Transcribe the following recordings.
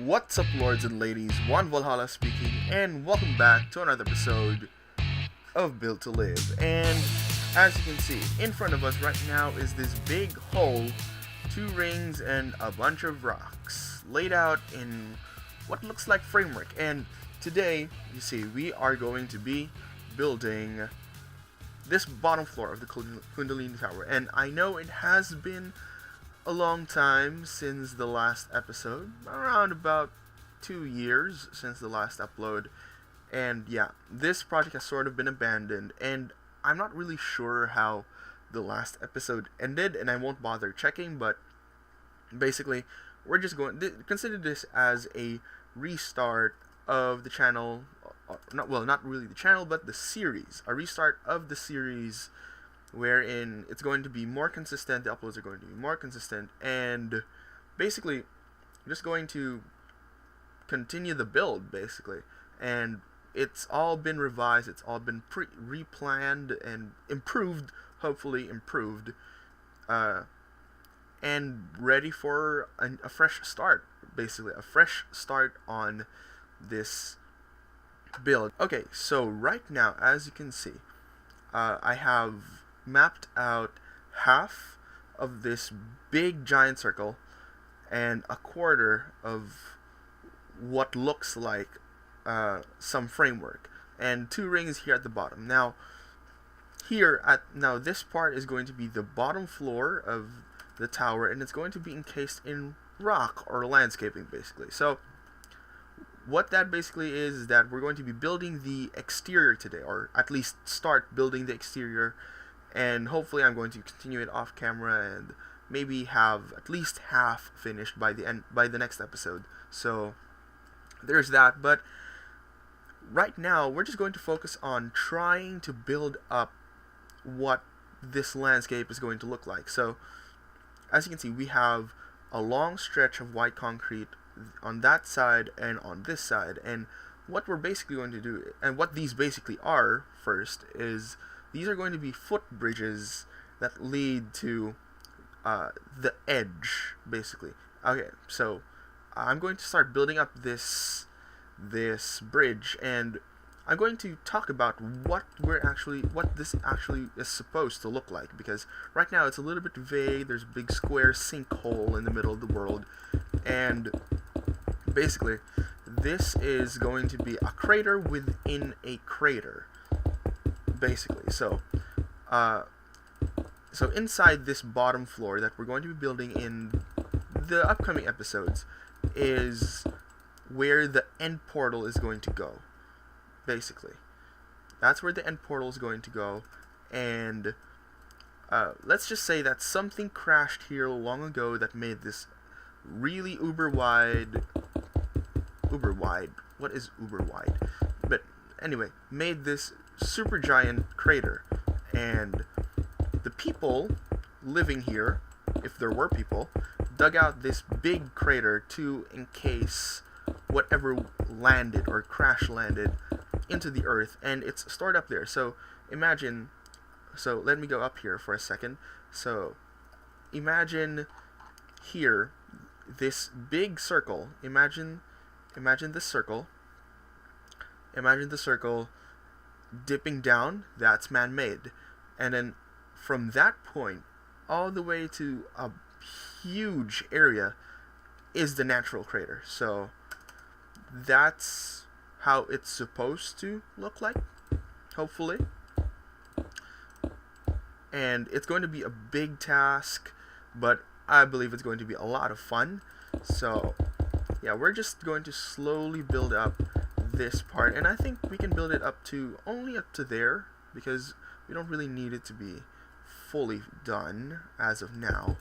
What's up, lords and ladies? Wan Valhalla speaking, and welcome back to another episode of Build to Live. And as you can see, in front of us right now is this big hole, 2 rings, and a bunch of rocks laid out in what looks like framework. And today, you see, we are going to be building this bottom floor of the Kundalini Tower. And I know it has been a long time since the last episode, around about 2 years since the last upload, and yeah, this project has sort of been abandoned, and I'm not really sure how the last episode ended, and I won't bother checking, but basically, we're just going to consider this as a restart of the channel, not really the channel, but the series, a restart of the series, wherein it's going to be more consistent, the uploads are going to be more consistent, and basically just going to continue the build, basically. And it's all been revised, it's all been replanned and improved, hopefully improved, and ready for a fresh start, basically, a fresh start on this build. Okay, so right now, as you can see, I have mapped out half of this big giant circle and a quarter of what looks like some framework, and 2 rings here at the bottom. Now this part is going to be the bottom floor of the tower, and it's going to be encased in rock or landscaping, basically. So what that basically is that we're going to be building the exterior today, or at least start building the exterior, and hopefully I'm going to continue it off camera and maybe have at least half finished by the next episode. So there's that. But right now we're just going to focus on trying to build up what this landscape is going to look like. So as you can see, we have a long stretch of white concrete on that side and on this side, and what we're basically going to do, and what these basically are first, is these are going to be footbridges that lead to the edge, basically. Okay, so I'm going to start building up this bridge, and I'm going to talk about what this actually is supposed to look like, because right now it's a little bit vague. There's a big square sinkhole in the middle of the world, and basically this is going to be a crater within a crater, basically. So inside this bottom floor that we're going to be building in the upcoming episodes is where the end portal is going to go, basically. That's where the end portal is going to go, and let's just say that something crashed here long ago that made this really uber wide, what is uber wide? But anyway, made this super giant crater, and the people living here, if there were people, dug out this big crater to encase whatever landed or crash landed into the earth, and it's stored up there. So imagine, so let me go up here for a second. So imagine here this big circle. Imagine this circle. Imagine the circle dipping down. That's man-made, and then from that point all the way to a huge area is the natural crater. So that's how it's supposed to look like, hopefully. And it's going to be a big task, but I believe it's going to be a lot of fun. So yeah, we're just going to slowly build up this part, and I think we can build it only up to there, because we don't really need it to be fully done as of now.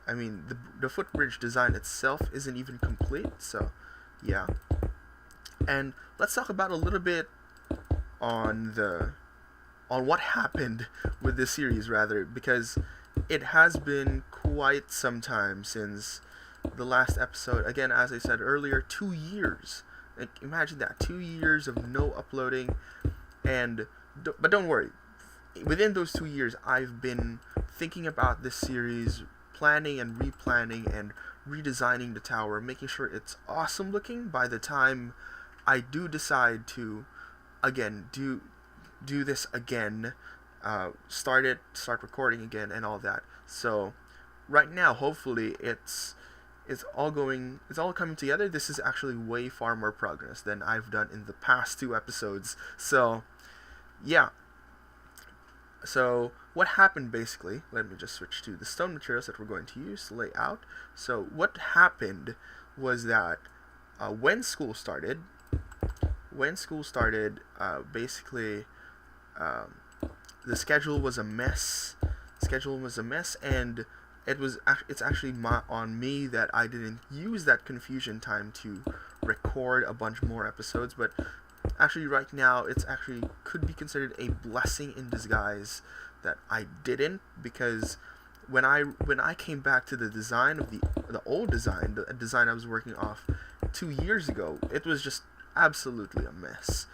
I mean, the footbridge design itself isn't even complete, so yeah. And let's talk about a little bit on what happened with this series, rather, because it has been quite some time since the last episode. Again, as I said earlier, 2 years. Like, imagine that, 2 years of no uploading. But don't worry, within those 2 years, I've been thinking about this series planning and replanning and redesigning the tower, making sure it's awesome looking by the time I do decide to again do this again, start recording again and all that. So right now, hopefully it's all coming together. This is actually way far more progress than I've done in the past 2 episodes. So yeah. So what happened basically, let me just switch to the stone materials that we're going to use to lay out. So what happened was that when school started, basically the schedule was a mess. And it's actually on me that I didn't use that confusion time to record a bunch more episodes. But actually right now it's actually could be considered a blessing in disguise that I didn't, because when I came back to the design of the old design, the design I was working off 2 years ago, it was just absolutely a mess.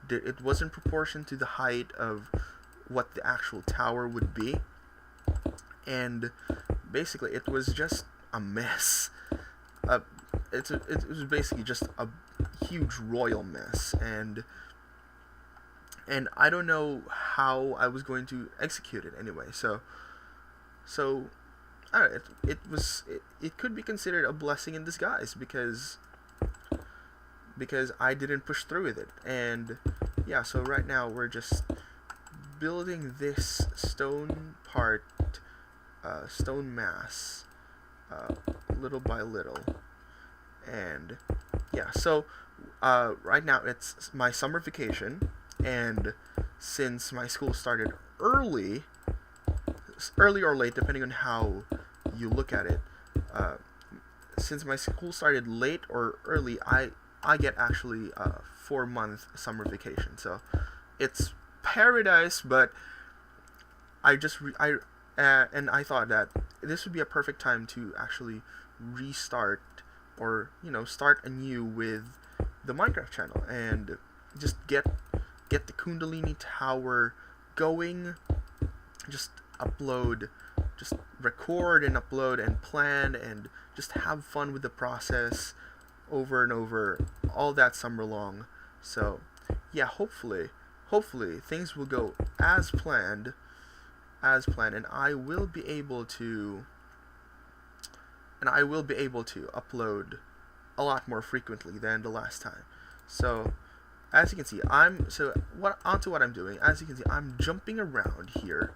It wasn't proportioned to the height of what the actual tower would be, and basically it was just a mess. It was basically just a huge royal mess, and I don't know how I was going to execute it anyway. So I don't know, it could be considered a blessing in disguise because I didn't push through with it. And yeah, so right now we're just building this stone mass little by little. And yeah, so right now it's my summer vacation, and since my school started early or late depending on how you look at it, since my school started late or early, I get actually a 4-month summer vacation. So it's paradise, but I thought that this would be a perfect time to actually restart, or start anew with the Minecraft channel and just get the Kundalini Tower going. Just record and upload and plan and just have fun with the process over and over all that summer long. So yeah, hopefully things will go as planned, and I will be able to upload a lot more frequently than the last time. So as you can see, onto what I'm doing. As you can see, I'm jumping around here.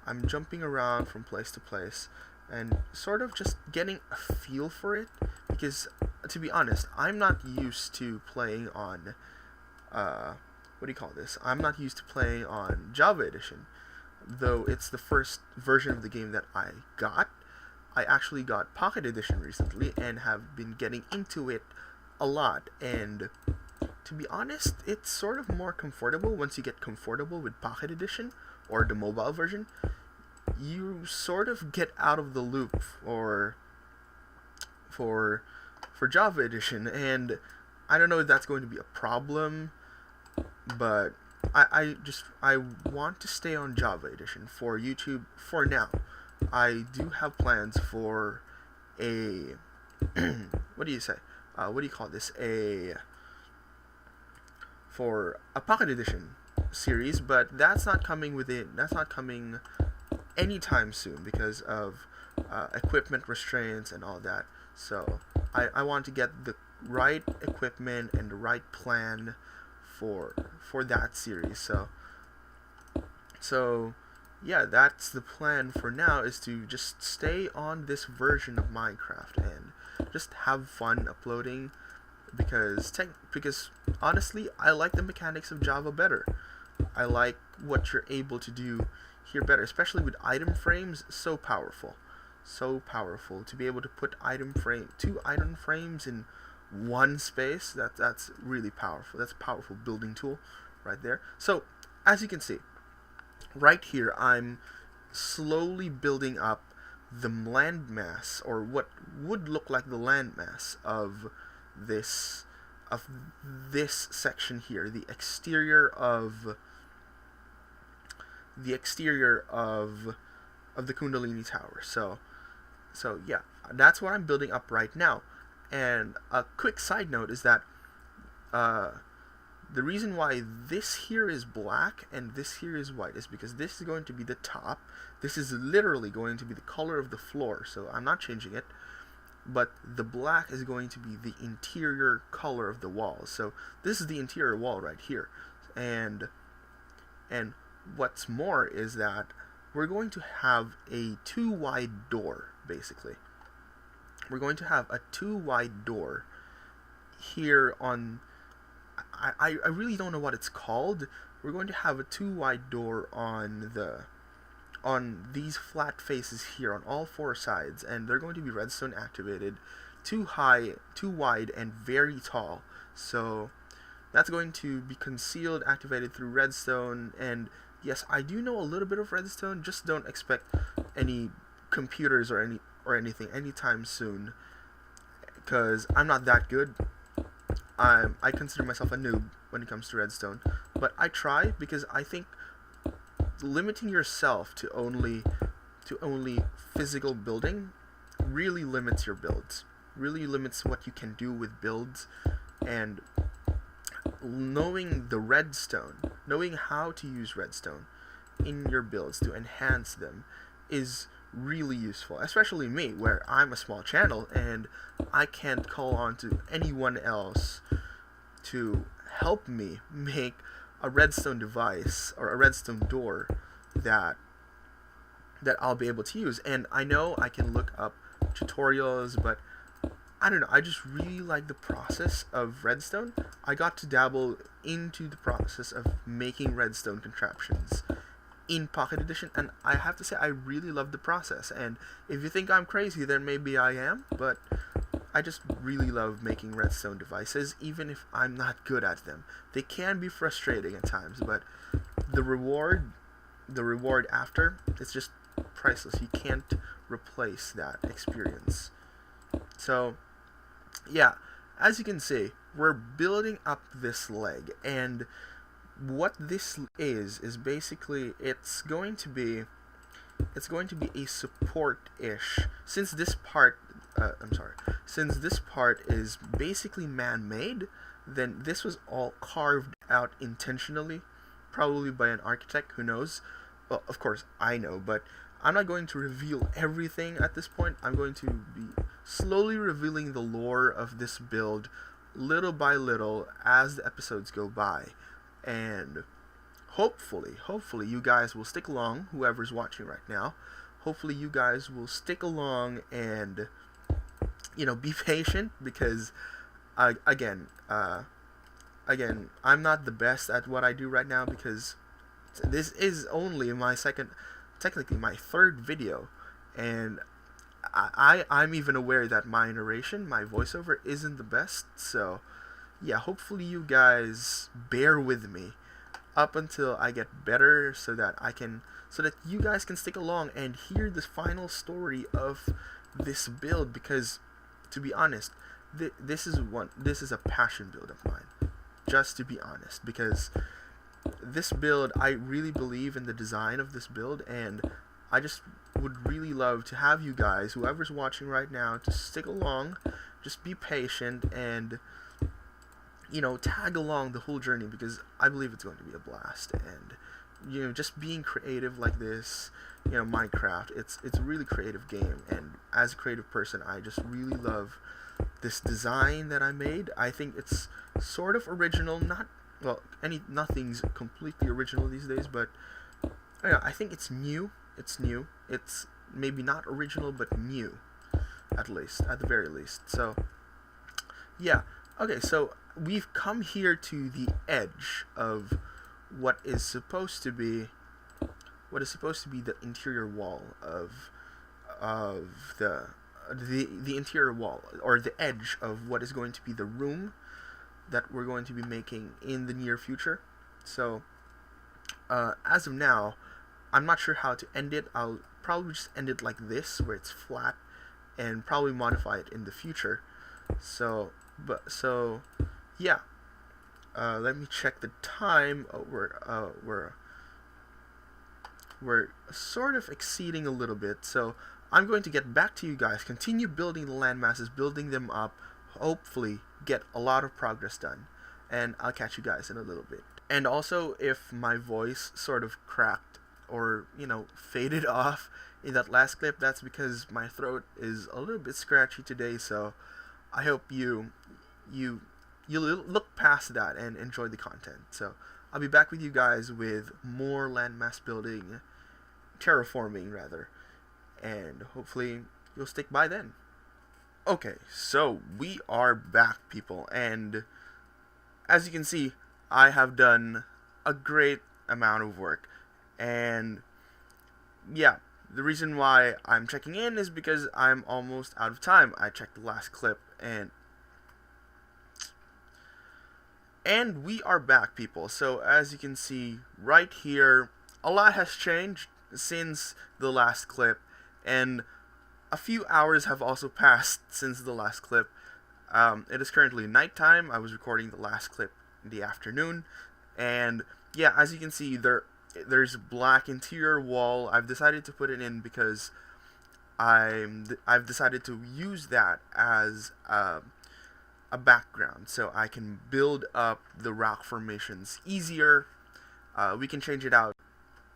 I'm jumping around from place to place and sort of just getting a feel for it, because to be honest, I'm not used to playing on I'm not used to playing on Java Edition, though it's the first version of the game that I got. I actually got Pocket Edition recently and have been getting into it a lot, and to be honest, it's sort of more comfortable. Once you get comfortable with Pocket Edition or the mobile version, you sort of get out of the loop for Java Edition, and I don't know if that's going to be a problem, but I want to stay on Java Edition for YouTube for now. I do have plans for a for a Pocket Edition series, but that's not coming anytime soon because of equipment restraints and all that. So I want to get the right equipment and the right plan for that series. So yeah, that's the plan for now, is to just stay on this version of Minecraft and just have fun uploading, because honestly, I like the mechanics of Java better. I like what you're able to do here better, especially with item frames. So powerful to be able to put two item frames in one space. That's really powerful. That's a powerful building tool right there. So as you can see right here, I'm slowly building up the landmass, or what would look like the landmass of this section here, the exterior of the Kundalini Tower. So So yeah, that's what I'm building up right now. And a quick side note is that uh, the reason why this here is black and this here is white is because this is going to be the top. This is literally going to be the color of the floor, so I'm not changing it. But the black is going to be the interior color of the walls. So this is the interior wall right here. And what's more is that we're going to have a 2 wide door, basically. We're going to have a 2 wide door here on, I really don't know what it's called. We're going to have a 2 wide door on these flat faces here on all 4 sides, and they're going to be redstone activated, 2 high, 2 wide, and very tall. So that's going to be concealed, activated through redstone. And yes, I do know a little bit of redstone, just don't expect any computers or anything anytime soon, because I'm not that good. I consider myself a noob when it comes to redstone, but I try because I think limiting yourself to only physical building really limits your builds, really limits what you can do with builds. And knowing the redstone, knowing how to use redstone in your builds to enhance them is really useful, especially me, where I'm a small channel and I can't call on to anyone else to help me make a redstone device or a redstone door that I'll be able to use. And I know I can look up tutorials, but I don't know, I just really like the process of redstone. I got to dabble into the process of making redstone contraptions in Pocket Edition, and I have to say I really love the process. And if you think I'm crazy, then maybe I am, but I just really love making redstone devices, even if I'm not good at them. They can be frustrating at times, but the reward after, it's just priceless. You can't replace that experience. So yeah, as you can see, we're building up this leg, and what this is basically it's going to be a support-ish, since this part is basically man-made. Then this was all carved out intentionally, probably by an architect, who knows. Well, of course I know, but I'm not going to reveal everything at this point. I'm going to be slowly revealing the lore of this build little by little as the episodes go by. And hopefully you guys will stick along, whoever's watching right now. Hopefully you guys will stick along and, be patient, because again, I'm not the best at what I do right now, because this is only technically my 3rd video, and I'm even aware that my narration, my voiceover, isn't the best. So yeah, hopefully you guys bear with me up until I get better, so that you guys can stick along and hear the final story of this build. Because to be honest, this is a passion build of mine, just to be honest, because this build, I really believe in the design of this build, and I just would really love to have you guys, whoever's watching right now, to stick along, just be patient, and tag along the whole journey, because I believe it's going to be a blast. And just being creative like this, Minecraft, it's a really creative game, and as a creative person, I just really love this design that I made. I think it's sort of original, nothing's completely original these days, but I think it's new. It's maybe not original, but new, at the very least. So yeah, okay, so we've come here to the edge of what is supposed to be the interior wall of the interior wall, or the edge of what is going to be the room that we're going to be making in the near future. So as of now, I'm not sure how to end it. I'll probably just end it like this, where it's flat, and probably modify it in the future. So yeah, let me check the time. We're sort of exceeding a little bit, so I'm going to get back to you guys, continue building the land masses, building them up, hopefully get a lot of progress done, and I'll catch you guys in a little bit. And also, if my voice sort of cracked or, faded off in that last clip, that's because my throat is a little bit scratchy today, so I hope you look past that and enjoy the content. So I'll be back with you guys with more landmass building, terraforming rather, and hopefully you'll stick by then. Okay, so we are back, people, and as you can see, I have done a great amount of work, and yeah, the reason why I'm checking in is because I'm almost out of time. I checked the last clip, and we are back, people. So as you can see right here, a lot has changed since the last clip, and a few hours have also passed since the last clip. It is currently nighttime. I was recording the last clip in the afternoon, and yeah, as you can see, there's black interior wall. I've decided to put it in because I've decided to use that as a background, so I can build up the rock formations easier. We can change it out.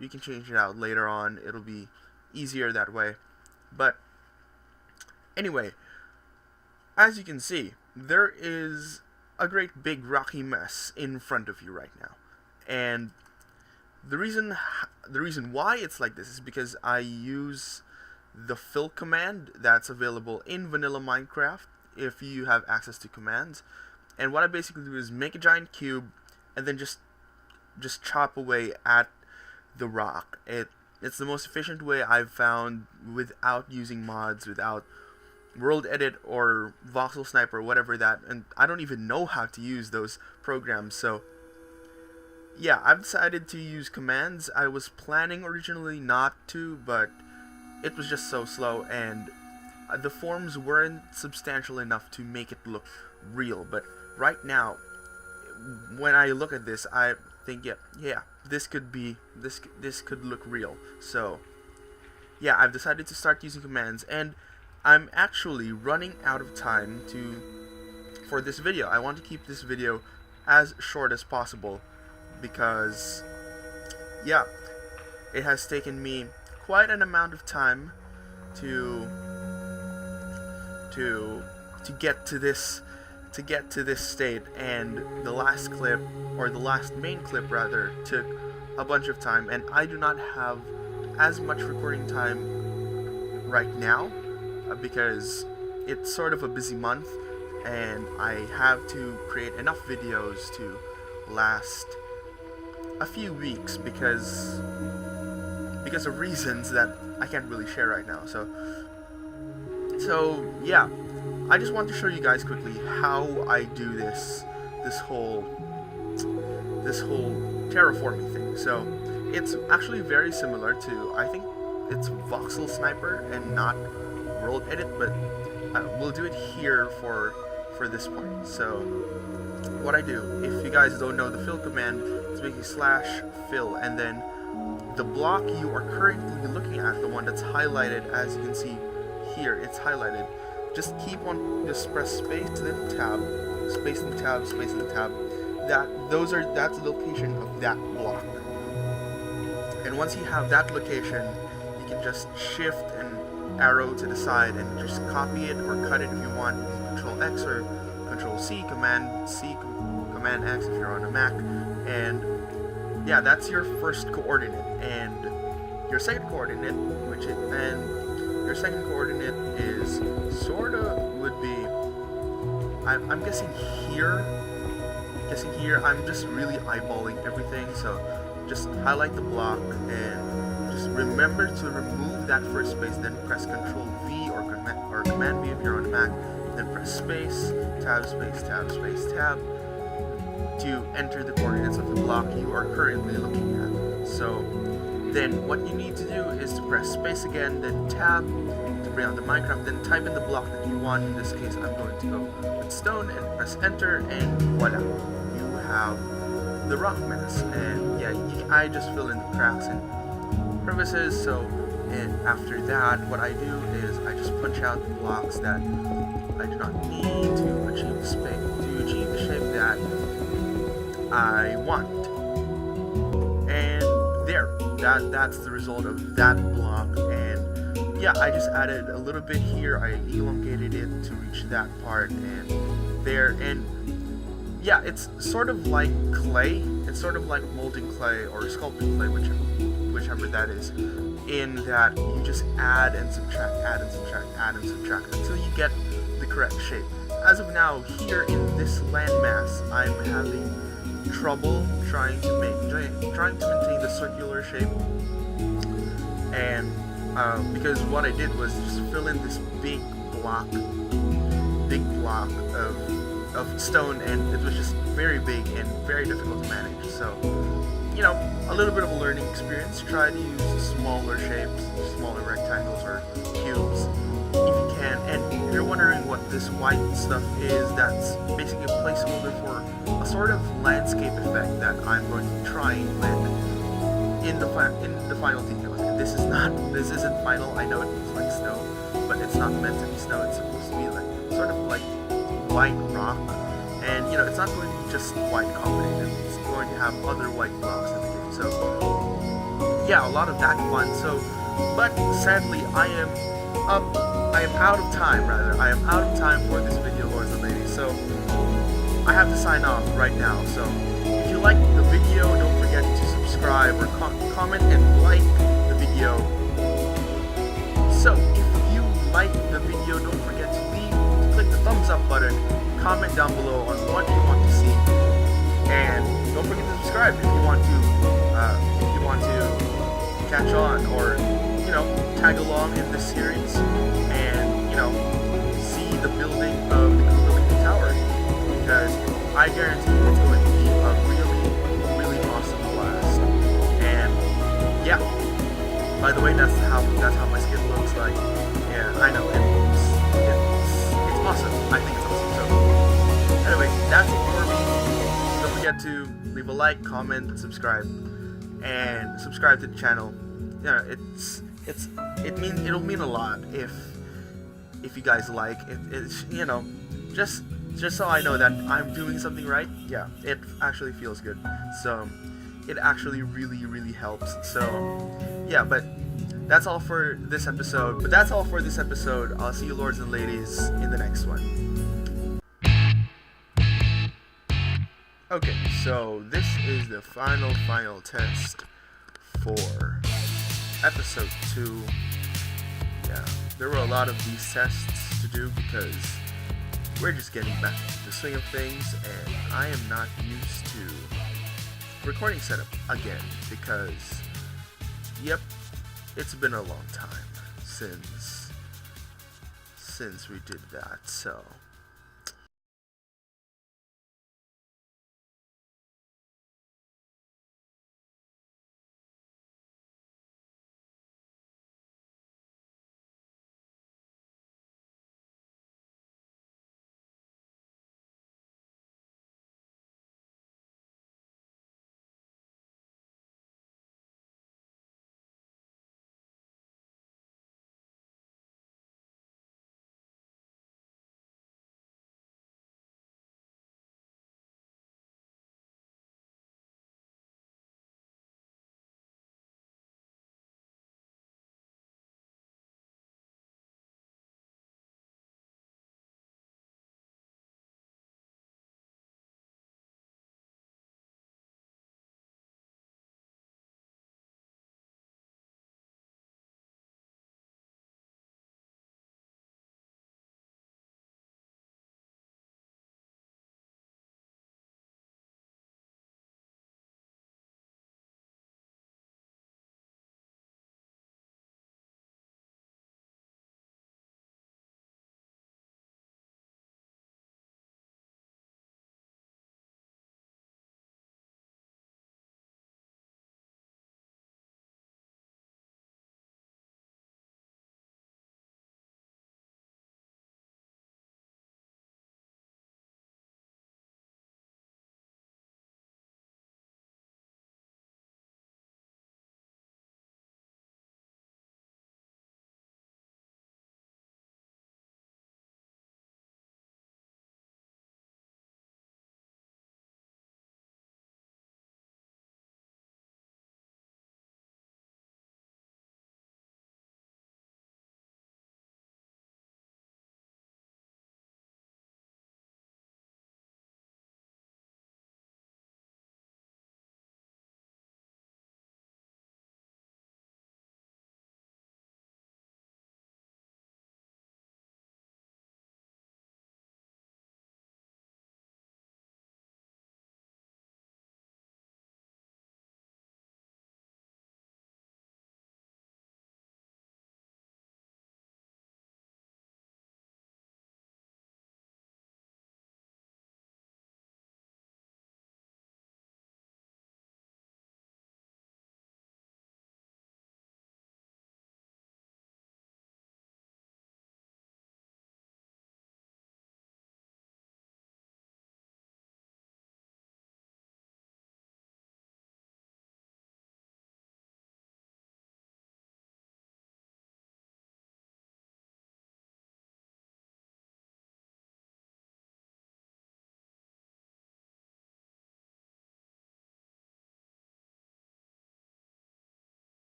We can change it out later on. It'll be easier that way. But anyway, as you can see, there is a great big rocky mess in front of you right now, and the reason why it's like this is because I use the fill command that's available in vanilla Minecraft if you have access to commands. And what I basically do is make a giant cube and then just chop away at the rock. It's the most efficient way I've found without using mods, without World Edit or Voxel Sniper, whatever that, and I don't even know how to use those programs. So yeah, I've decided to use commands. I was planning originally not to, but it was just so slow, and the forms weren't substantial enough to make it look real. But right now, when I look at this, I think, yeah, this could look real. So yeah, I've decided to start using commands, and I'm actually running out of time for this video. I want to keep this video as short as possible because yeah, it has taken me quite an amount of time to get to this state, and the last clip, or the last main clip rather, took a bunch of time, and I do not have as much recording time right now because it's sort of a busy month and I have to create enough videos to last a few weeks because of reasons that I can't really share right now. So yeah, I just want to show you guys quickly how I do this whole terraforming thing. So it's actually very similar to, I think it's Voxel Sniper and not World Edit, but we'll do it here for this part. So what I do, if you guys don't know, the fill command is basically /fill, and then the block you are currently looking at, the one that's highlighted, as you can see here, it's highlighted. Just press space, then tab, space and tab, space and tab. That's the location of that block. And once you have that location, you can just shift and arrow to the side and just copy it or cut it if you want. Control X or Control C, Command C, Command X if you're on a Mac. And yeah, that's your first coordinate. And your second coordinate, your second coordinate is would be, I'm guessing here. I'm just really eyeballing everything, so just highlight the block and just remember to remove that first space, then press Control V or Command V if you're on a Mac, then press space, tab, space, tab, space, tab to enter the coordinates of the block you are currently looking at. So then what you need to do is to press space again, then tab to bring on the Minecraft, then type in the block that you want. In this case, I'm going to go with stone and press enter, and voila, you have the rock mass. And yeah, I just fill in the cracks and crevices, so And after that, what I do is I just punch out the blocks that I do not need to achieve the shape that I want. And there, that's the result of that block. And yeah, I just added a little bit here. I elongated it to reach that part and there. And yeah, it's sort of like clay. It's sort of like molding clay or sculpting clay, whichever that is, in that you just add and subtract, add and subtract, add and subtract until you get the correct shape. As of now, here in this landmass, I'm having trouble trying to maintain the circular shape, and because what I did was just fill in this big block of stone, and it was just very big and very difficult to manage. So, you know, a little bit of a learning experience. Try to use smaller shapes, smaller rectangles or cubes if you can. And if you're wondering what this white stuff is, that's basically a placeholder for a sort of landscape effect that I'm going to try and blend in the final details. And this isn't final. I know it looks like snow, but it's not meant to be snow. It's supposed to be like sort of like white rock, and you know, it's not going to be just white combination. It's going to have other white blocks in the game. So yeah, a lot of that fun. So, but sadly, I am out of time. I am out of time for this video, lords and ladies. So I have to sign off right now. So if you like the video, don't forget to subscribe or comment and like the video. So if you like the video, don't forget to click the thumbs up button, comment down below on what you want to see, and don't forget to subscribe if you want to catch on, or you know, tag along in this series and you know, see the building of the Kundalini Tower, because I guarantee it's going to be a really, really awesome blast. And yeah, by the way, that's how my skin looks like. Yeah, I know it's awesome. I think it's awesome. So anyway, that's it for me. Don't forget to leave a like, comment, subscribe, and subscribe to the channel. Yeah, it'll mean a lot if you guys like it. It's, you know, just so I know that I'm doing something right. Yeah, it actually feels good. So it actually really helps. So yeah, but that's all for this episode. I'll see you, lords and ladies, in the next one. Okay, so this is the final test for episode 2. Yeah, there were a lot of these tests to do because we're just getting back to the swing of things, and I am not used to recording setup again because, yep, it's been a long time since we did that. So